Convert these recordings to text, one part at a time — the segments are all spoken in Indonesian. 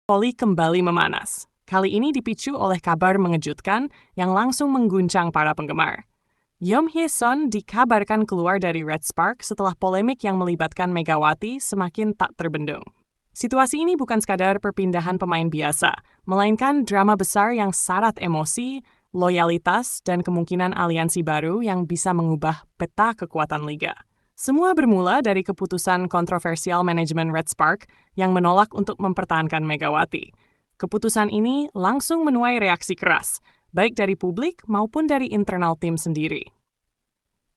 Voli kembali memanas. Kali ini dipicu oleh kabar mengejutkan yang langsung mengguncang para penggemar. Yeom Hye-sun dikabarkan keluar dari Red Spark setelah polemik yang melibatkan Megawati semakin tak terbendung. Situasi ini bukan sekadar perpindahan pemain biasa, melainkan drama besar yang syarat emosi, loyalitas, dan kemungkinan aliansi baru yang bisa mengubah peta kekuatan liga. Semua bermula dari keputusan kontroversial manajemen Red Spark yang menolak untuk mempertahankan Megawati. Keputusan ini langsung menuai reaksi keras, baik dari publik maupun dari internal tim sendiri.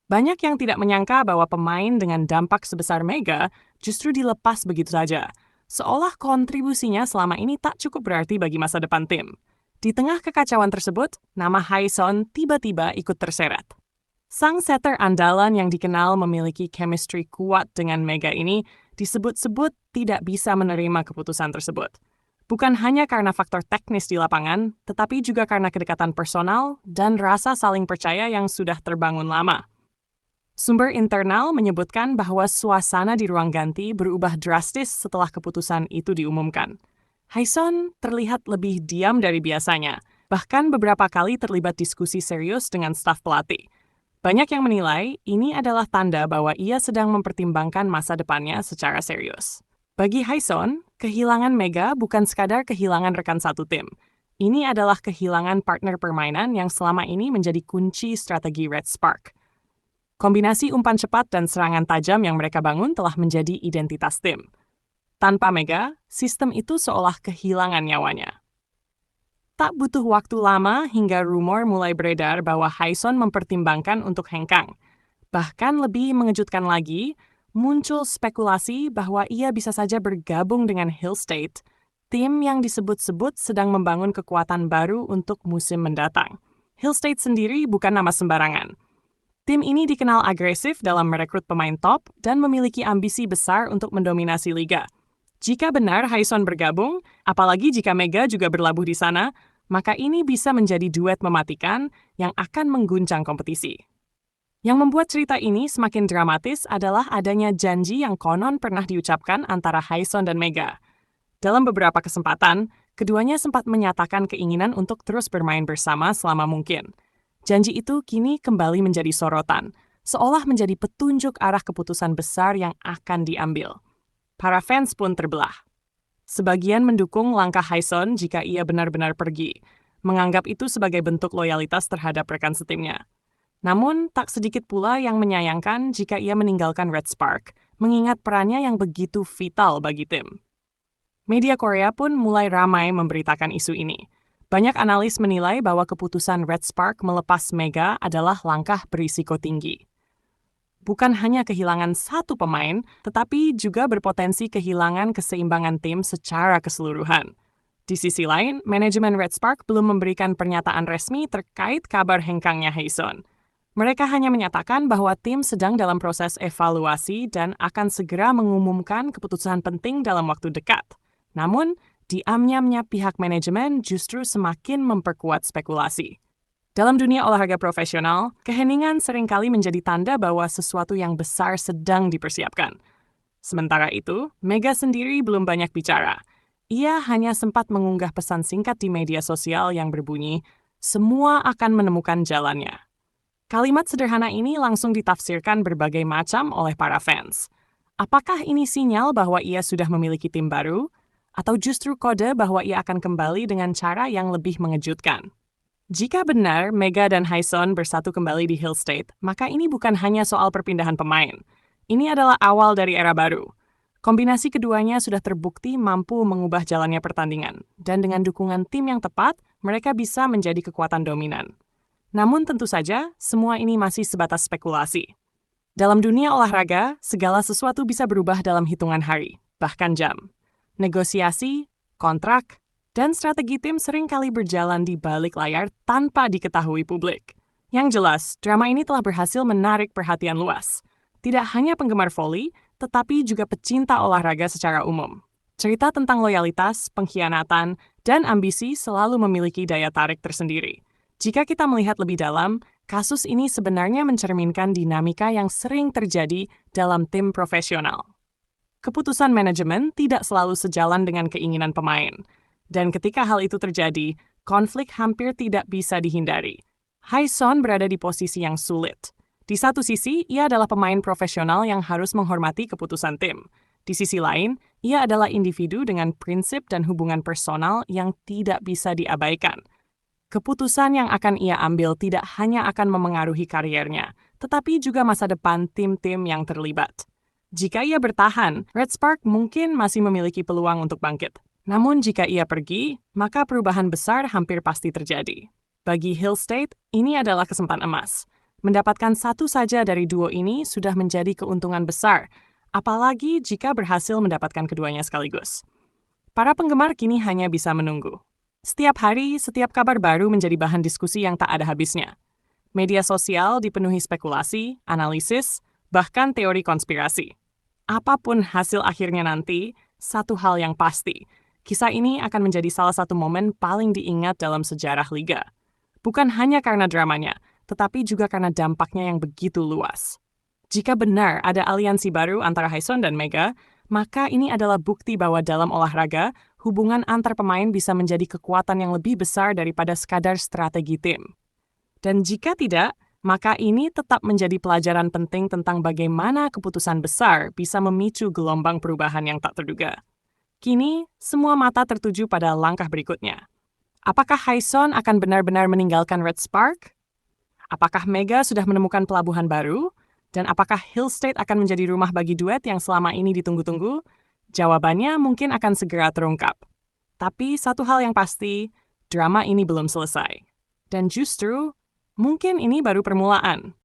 Banyak yang tidak menyangka bahwa pemain dengan dampak sebesar Mega justru dilepas begitu saja, seolah kontribusinya selama ini tak cukup berarti bagi masa depan tim. Di tengah kekacauan tersebut, nama Hae-sun tiba-tiba ikut terseret. Sang setter andalan yang dikenal memiliki chemistry kuat dengan Mega ini disebut-sebut tidak bisa menerima keputusan tersebut. Bukan hanya karena faktor teknis di lapangan, tetapi juga karena kedekatan personal dan rasa saling percaya yang sudah terbangun lama. Sumber internal menyebutkan bahwa suasana di ruang ganti berubah drastis setelah keputusan itu diumumkan. Hae-sun terlihat lebih diam dari biasanya, bahkan beberapa kali terlibat diskusi serius dengan staf pelatih. Banyak yang menilai ini adalah tanda bahwa ia sedang mempertimbangkan masa depannya secara serius. Bagi Hae-sun, kehilangan Mega bukan sekadar kehilangan rekan satu tim. Ini adalah kehilangan partner permainan yang selama ini menjadi kunci strategi Red Spark. Kombinasi umpan cepat dan serangan tajam yang mereka bangun telah menjadi identitas tim. Tanpa Mega, sistem itu seolah kehilangan nyawanya. Tak butuh waktu lama hingga rumor mulai beredar bahwa Hae-sun mempertimbangkan untuk hengkang. Bahkan lebih mengejutkan lagi, muncul spekulasi bahwa ia bisa saja bergabung dengan Hill State, tim yang disebut-sebut sedang membangun kekuatan baru untuk musim mendatang. Hill State sendiri bukan nama sembarangan. Tim ini dikenal agresif dalam merekrut pemain top dan memiliki ambisi besar untuk mendominasi liga. Jika benar Hae-sun bergabung, apalagi jika Mega juga berlabuh di sana, maka ini bisa menjadi duet mematikan yang akan mengguncang kompetisi. Yang membuat cerita ini semakin dramatis adalah adanya janji yang konon pernah diucapkan antara Hae-sun dan Mega. Dalam beberapa kesempatan, keduanya sempat menyatakan keinginan untuk terus bermain bersama selama mungkin. Janji itu kini kembali menjadi sorotan, seolah menjadi petunjuk arah keputusan besar yang akan diambil. Para fans pun terbelah. Sebagian mendukung langkah Hae-sun jika ia benar-benar pergi, menganggap itu sebagai bentuk loyalitas terhadap rekan setimnya. Namun, tak sedikit pula yang menyayangkan jika ia meninggalkan Red Spark, mengingat perannya yang begitu vital bagi tim. Media Korea pun mulai ramai memberitakan isu ini. Banyak analis menilai bahwa keputusan Red Spark melepas Mega adalah langkah berisiko tinggi. Bukan hanya kehilangan satu pemain, tetapi juga berpotensi kehilangan keseimbangan tim secara keseluruhan. Di sisi lain, manajemen Red Spark belum memberikan pernyataan resmi terkait kabar hengkangnya Hae-sun. Mereka hanya menyatakan bahwa tim sedang dalam proses evaluasi dan akan segera mengumumkan keputusan penting dalam waktu dekat. Namun, diam-diamnya pihak manajemen justru semakin memperkuat spekulasi. Dalam dunia olahraga profesional, keheningan seringkali menjadi tanda bahwa sesuatu yang besar sedang dipersiapkan. Sementara itu, Mega sendiri belum banyak bicara. Ia hanya sempat mengunggah pesan singkat di media sosial yang berbunyi, "Semua akan menemukan jalannya." Kalimat sederhana ini langsung ditafsirkan berbagai macam oleh para fans. Apakah ini sinyal bahwa ia sudah memiliki tim baru? Atau justru kode bahwa ia akan kembali dengan cara yang lebih mengejutkan? Jika benar Mega dan Hae-sun bersatu kembali di Hill State, maka ini bukan hanya soal perpindahan pemain. Ini adalah awal dari era baru. Kombinasi keduanya sudah terbukti mampu mengubah jalannya pertandingan, dan dengan dukungan tim yang tepat, mereka bisa menjadi kekuatan dominan. Namun tentu saja, semua ini masih sebatas spekulasi. Dalam dunia olahraga, segala sesuatu bisa berubah dalam hitungan hari, bahkan jam. Negosiasi, kontrak, dan strategi tim seringkali berjalan di balik layar tanpa diketahui publik. Yang jelas, drama ini telah berhasil menarik perhatian luas. Tidak hanya penggemar voli, tetapi juga pecinta olahraga secara umum. Cerita tentang loyalitas, pengkhianatan, dan ambisi selalu memiliki daya tarik tersendiri. Jika kita melihat lebih dalam, kasus ini sebenarnya mencerminkan dinamika yang sering terjadi dalam tim profesional. Keputusan manajemen tidak selalu sejalan dengan keinginan pemain. Dan ketika hal itu terjadi, konflik hampir tidak bisa dihindari. Hae-son berada di posisi yang sulit. Di satu sisi, ia adalah pemain profesional yang harus menghormati keputusan tim. Di sisi lain, ia adalah individu dengan prinsip dan hubungan personal yang tidak bisa diabaikan. Keputusan yang akan ia ambil tidak hanya akan memengaruhi kariernya, tetapi juga masa depan tim-tim yang terlibat. Jika ia bertahan, Red Spark mungkin masih memiliki peluang untuk bangkit. Namun jika ia pergi, maka perubahan besar hampir pasti terjadi. Bagi Hill State, ini adalah kesempatan emas. Mendapatkan satu saja dari duo ini sudah menjadi keuntungan besar, apalagi jika berhasil mendapatkan keduanya sekaligus. Para penggemar kini hanya bisa menunggu. Setiap hari, setiap kabar baru menjadi bahan diskusi yang tak ada habisnya. Media sosial dipenuhi spekulasi, analisis, bahkan teori konspirasi. Apapun hasil akhirnya nanti, satu hal yang pasti, kisah ini akan menjadi salah satu momen paling diingat dalam sejarah Liga. Bukan hanya karena dramanya, tetapi juga karena dampaknya yang begitu luas. Jika benar ada aliansi baru antara Hae-son dan Mega, maka ini adalah bukti bahwa dalam olahraga, hubungan antar pemain bisa menjadi kekuatan yang lebih besar daripada sekadar strategi tim. Dan jika tidak, maka ini tetap menjadi pelajaran penting tentang bagaimana keputusan besar bisa memicu gelombang perubahan yang tak terduga. Kini, semua mata tertuju pada langkah berikutnya. Apakah Hae-son akan benar-benar meninggalkan Red Spark? Apakah Mega sudah menemukan pelabuhan baru? Dan apakah Hill State akan menjadi rumah bagi duet yang selama ini ditunggu-tunggu? Jawabannya mungkin akan segera terungkap. Tapi satu hal yang pasti, drama ini belum selesai. Dan justru, mungkin ini baru permulaan.